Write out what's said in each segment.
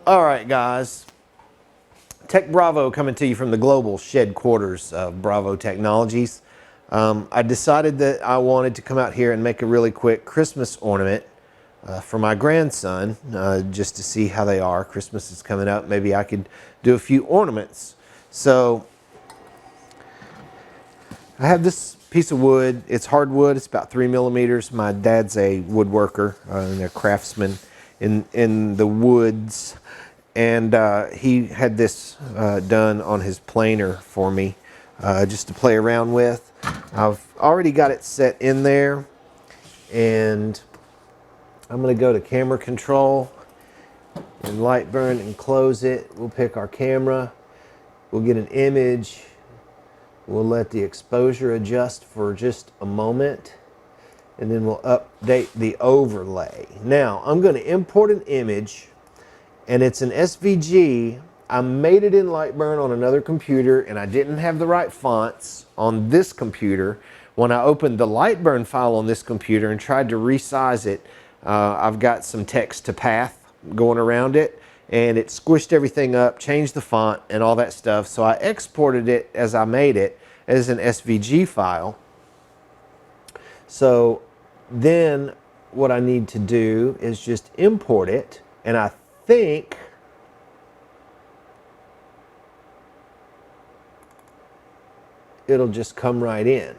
All right, guys. Tech Bravo coming to you from the global shed quarters of Bravo Technologies. I decided that I wanted to come out here and make a really quick Christmas ornament for my grandson, just to see how they are. Christmas is coming up. Maybe I could do a few ornaments. So I have this piece of wood. It's hardwood. It's about 3 millimeters. My dad's a woodworker and a craftsman in the woods. And he had this done on his planer for me just to play around with. I've already got it set in there, and I'm going to go to camera control and Lightburn and close it. We'll pick our camera. We'll get an image. We'll let the exposure adjust for just a moment, and then we'll update the overlay. Now, I'm going to import an image, and it's an SVG. I made it in Lightburn on another computer, and I didn't have the right fonts on this computer. When I opened the Lightburn file on this computer and tried to resize it, I've got some text to path going around it, and it squished everything up, changed the font and all that stuff. So I exported it as I made it as an SVG file. So then what I need to do is just import it, and I think it'll just come right in.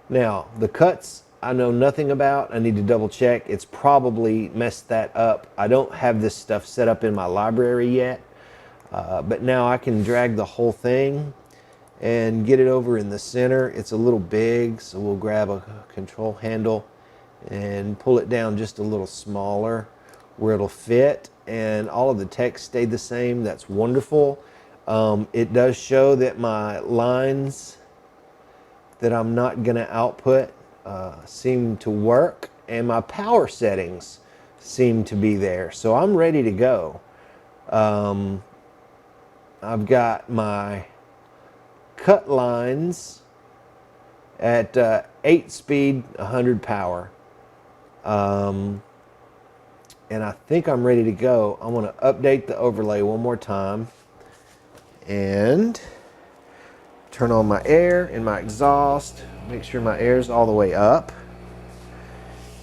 Now, the cuts I know nothing about. I need to double check. It's probably messed that up. I don't have this stuff set up in my library yet, but now I can drag the whole thing and get it over in the center. It's a little big, so we'll grab a control handle and pull it down just a little smaller where it'll fit, and all of the text stayed the same. That's wonderful. It does show that my lines that I'm not going to output seem to work, and my power settings seem to be there. So I'm ready to go. I've got my cut lines at 8 speed, 100 power. And I think I'm ready to go. I want to update the overlay one more time and turn on my air and my exhaust. Make sure my air's all the way up.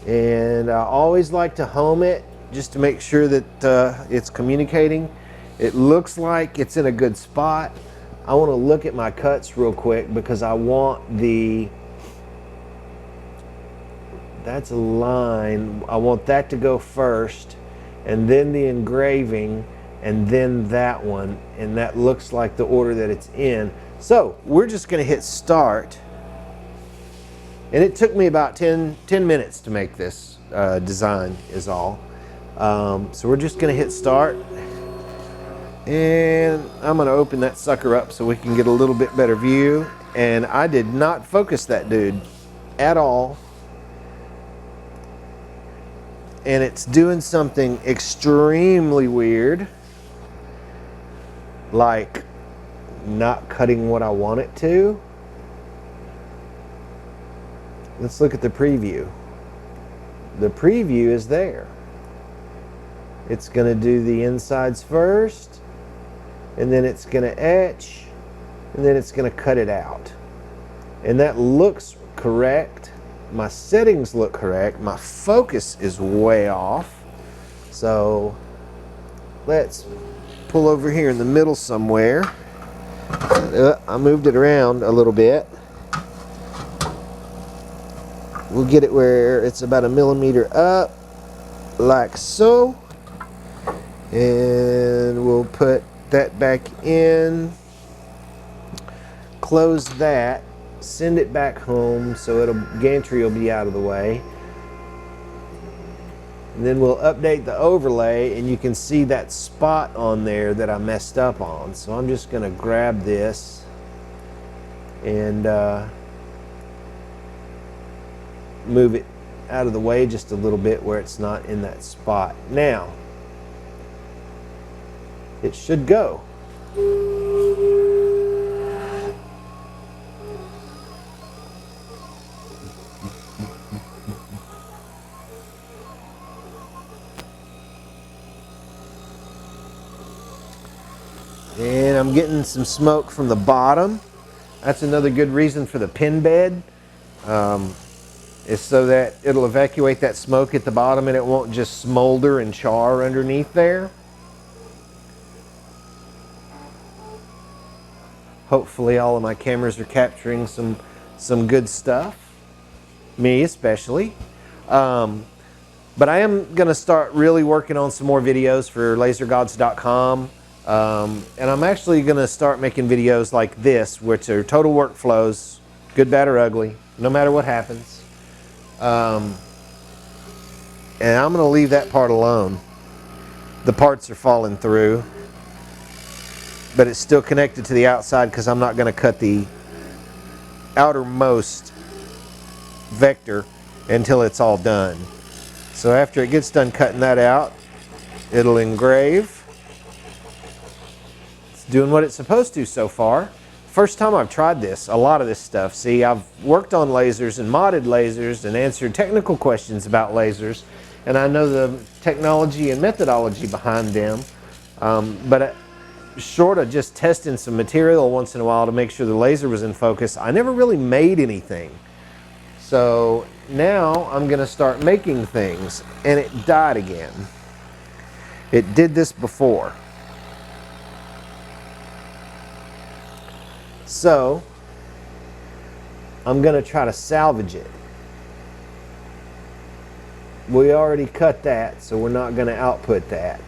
And I always like to home it just to make sure that it's communicating. It looks like it's in a good spot. I want to look at my cuts real quick because I want that's a line. I want that to go first, and then the engraving, and then that one, and that looks like the order that it's in. So we're just going to hit start, and it took me about 10 minutes to make this design is all. So we're just going to hit start, and I'm going to open that sucker up so we can get a little bit better view. And I did not focus that dude at all, and it's doing something extremely weird, like not cutting what I want it to. Let's look at the preview. The preview is there. It's going to do the insides first, and then it's going to etch, and then it's going to cut it out. And that looks correct. My settings look correct. My focus is way off. So let's pull over here in the middle somewhere. I moved it around a little bit. We'll get it where it's about 1 millimeter up, like so. And we'll put that back in, close that, send it back home so gantry will be out of the way. And then we'll update the overlay, and you can see that spot on there that I messed up on. So I'm just going to grab this and move it out of the way just a little bit where it's not in that spot. Now, it should go. And I'm getting some smoke from the bottom. That's another good reason for the pin bed, is so that it'll evacuate that smoke at the bottom and it won't just smolder and char underneath there. Hopefully all of my cameras are capturing some good stuff, me especially. But I am going to start really working on some more videos for lasergods.com. And I'm actually going to start making videos like this, which are total workflows, good, bad, or ugly, no matter what happens. And I'm going to leave that part alone. The parts are falling through, but it's still connected to the outside because I'm not going to cut the outermost vector until it's all done. So after it gets done cutting that out, it'll engrave. It's doing what it's supposed to so far. First time I've tried this, a lot of this stuff. See, I've worked on lasers and modded lasers and answered technical questions about lasers, and I know the technology and methodology behind them. But short of just testing some material once in a while to make sure the laser was in focus, I never really made anything. So now I'm going to start making things, and it died again. It did this before. So I'm going to try to salvage it. We already cut that, so we're not going to output that.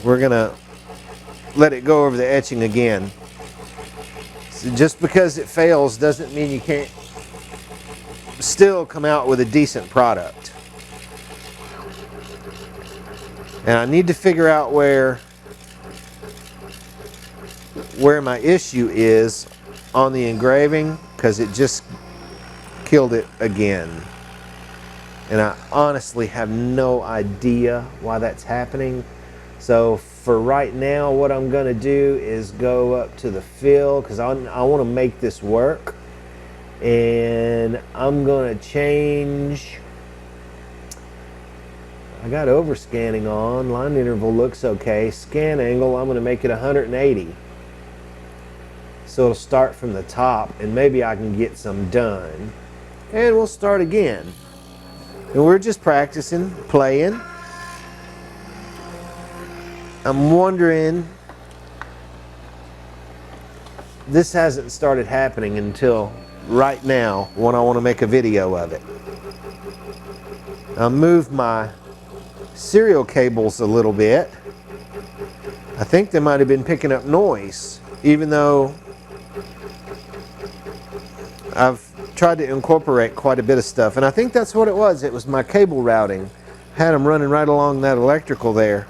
We're going to let it go over the etching again. So just because it fails doesn't mean you can't still come out with a decent product. And I need to figure out where my issue is on the engraving, because it just killed it again. And I honestly have no idea why that's happening. So for right now, what I'm going to do is go up to the fill, because I want to make this work. And I'm going to change. I got overscanning on. Line interval looks okay. Scan angle, I'm going to make it 180. So it'll start from the top, and maybe I can get some done. And we'll start again. And we're just practicing, playing. I'm wondering, this hasn't started happening until right now when I want to make a video of it. I moved my serial cables a little bit. I think they might have been picking up noise, even though I've tried to incorporate quite a bit of stuff. And I think that's what it was. It was my cable routing. Had them running right along that electrical there,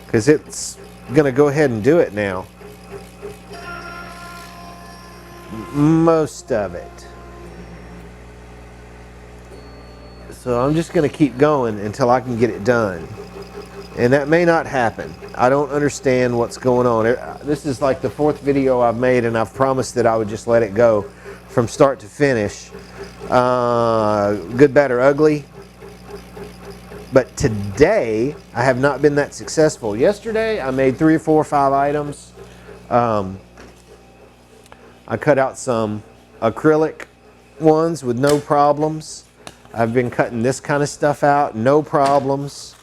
because it's going to go ahead and do it now. Most of it. So I'm just going to keep going until I can get it done. And that may not happen. I don't understand what's going on. This is like the 4th video I've made, and I've promised that I would just let it go from start to finish. Good, bad, or ugly. But today, I have not been that successful. Yesterday, I made 3 or 4 or 5 items. I cut out some acrylic ones with no problems. I've been cutting this kind of stuff out, no problems.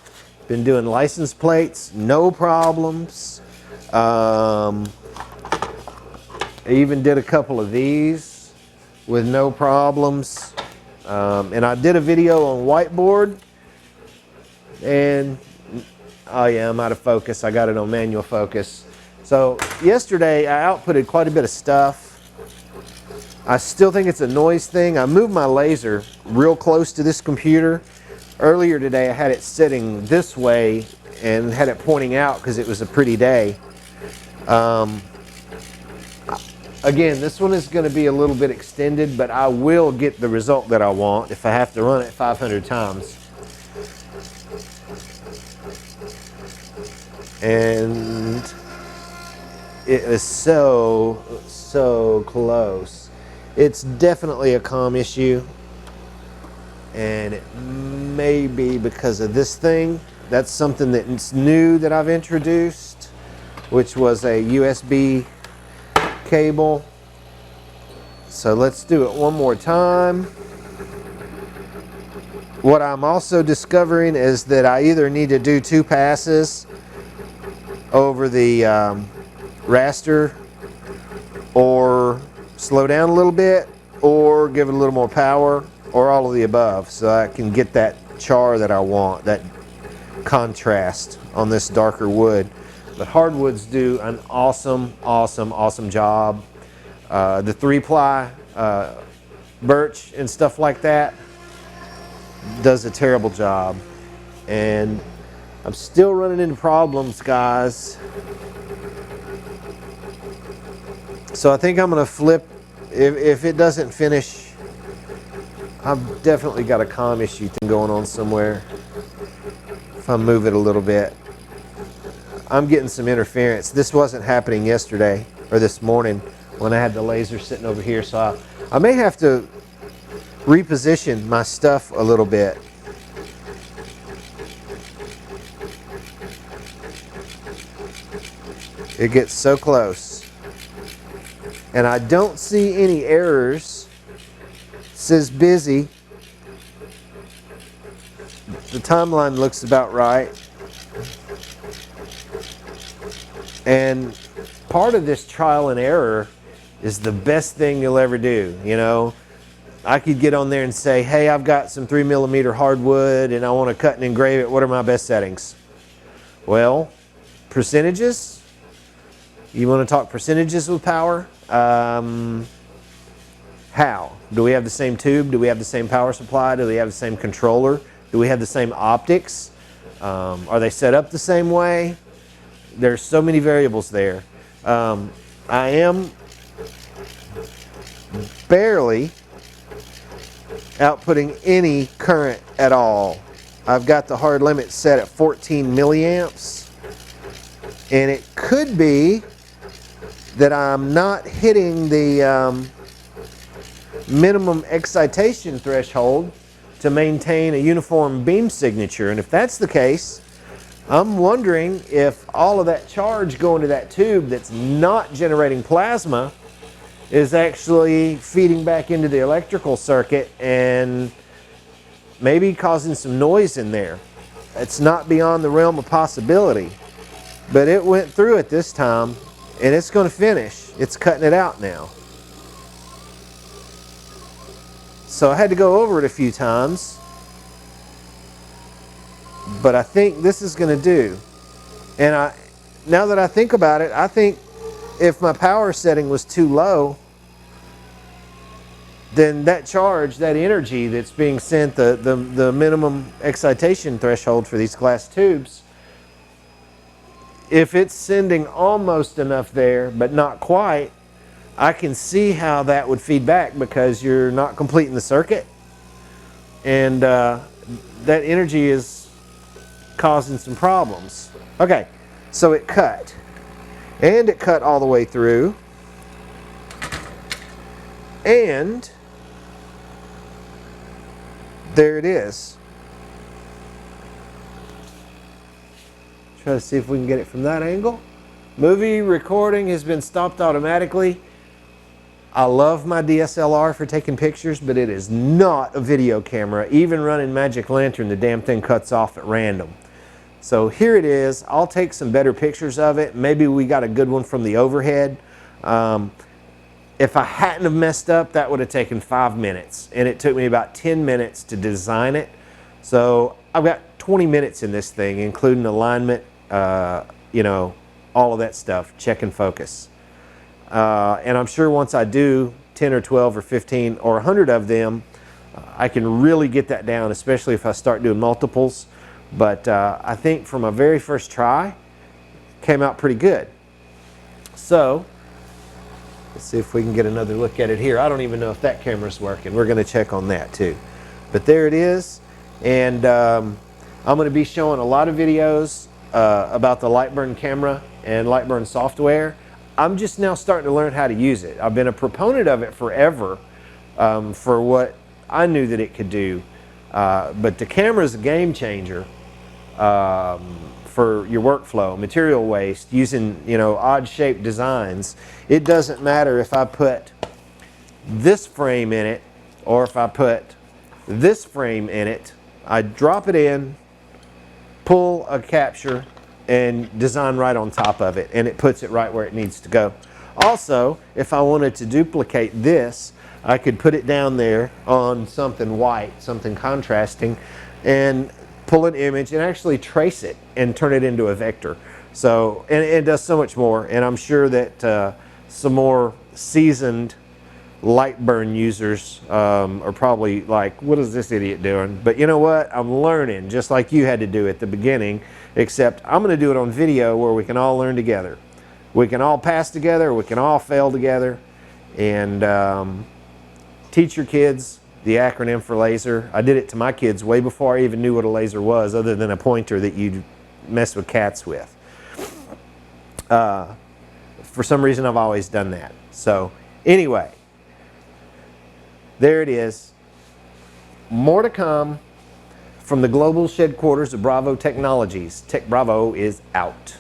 Been doing license plates, no problems. I even did a couple of these with no problems. And I did a video on whiteboard. And, oh yeah, I'm out of focus. I got it on manual focus. So yesterday I outputted quite a bit of stuff. I still think it's a noise thing. I moved my laser real close to this computer. Earlier today I had it sitting this way and had it pointing out because it was a pretty day. Again, this one is going to be a little bit extended, but I will get the result that I want if I have to run it 500 times. And it is so close. It's definitely a comm issue. and it may be because of this thing. That's something that's new that I've introduced, which was a USB cable. So let's do it one more time. What I'm also discovering is that I either need to do 2 passes over the raster, or slow down a little bit, or give it a little more power, or all of the above, so I can get that char that I want, that contrast on this darker wood. But hardwoods do an awesome job. The 3-ply birch and stuff like that does a terrible job, and I'm still running into problems, guys. So I think I'm gonna flip. If it doesn't finish, I've definitely got a comm issue thing going on somewhere. If I move it a little bit, I'm getting some interference. This wasn't happening yesterday or this morning when I had the laser sitting over here, so I may have to reposition my stuff a little bit. It gets so close. And I don't see any errors. It says busy. The timeline looks about right. And part of this trial and error is the best thing you'll ever do. You know, I could get on there and say, hey, I've got some 3mm hardwood and I want to cut and engrave it. What are my best settings? Well, percentages. You want to talk percentages with power? How? Do we have the same tube? Do we have the same power supply? Do we have the same controller? Do we have the same optics? Are they set up the same way? There's so many variables there. I am barely outputting any current at all. I've got the hard limit set at 14 milliamps, and it could be that I'm not hitting the minimum excitation threshold to maintain a uniform beam signature. And if that's the case, I'm wondering if all of that charge going to that tube that's not generating plasma is actually feeding back into the electrical circuit and maybe causing some noise in there. It's not beyond the realm of possibility, but it went through it this time, and it's going to finish. It's cutting it out now. So I had to go over it a few times, but I think this is going to do. And now that I think about it, I think if my power setting was too low, then that charge, that energy that's being sent, the minimum excitation threshold for these glass tubes, if it's sending almost enough there, but not quite, I can see how that would feed back, because you're not completing the circuit. And that energy is causing some problems. Okay, so it cut. And it cut all the way through. And there it is. Try to see if we can get it from that angle. Movie recording has been stopped automatically. I love my DSLR for taking pictures, but it is not a video camera. Even running Magic Lantern, the damn thing cuts off at random. So here it is. I'll take some better pictures of it. Maybe we got a good one from the overhead. If I hadn't have messed up, that would have taken 5 minutes, and it took me about 10 minutes to design it. So I've got 20 minutes in this thing, including alignment, you know, all of that stuff, check and focus. And I'm sure once I do 10 or 12 or 15 or 100 of them, I can really get that down, especially if I start doing multiples. But I think from a very first try, came out pretty good. So let's see if we can get another look at it here. I don't even know if that camera's working. We're going to check on that too. But there it is. And I'm going to be showing a lot of videos about the Lightburn camera and Lightburn software. I'm just now starting to learn how to use it. I've been a proponent of it forever for what I knew that it could do. But the camera is a game changer for your workflow, material waste, using, you know, odd shaped designs. It doesn't matter if I put this frame in it or if I put this frame in it. I drop it in, pull a capture, and design right on top of it, and it puts it right where it needs to go. Also, if I wanted to duplicate this, I could put it down there on something white, something contrasting, and pull an image and actually trace it and turn it into a vector. So, and it does so much more, and I'm sure that some more seasoned Lightburn users are probably like, what is this idiot doing? But you know what? I'm learning, just like you had to do at the beginning, except I'm going to do it on video where we can all learn together. We can all pass together, we can all fail together, and teach your kids the acronym for laser. I did it to my kids way before I even knew what a laser was, other than a pointer that you mess with cats with. For some reason, I've always done that. So anyway, there it is. More to come from the global headquarters of Bravo Technologies. Tech Bravo is out.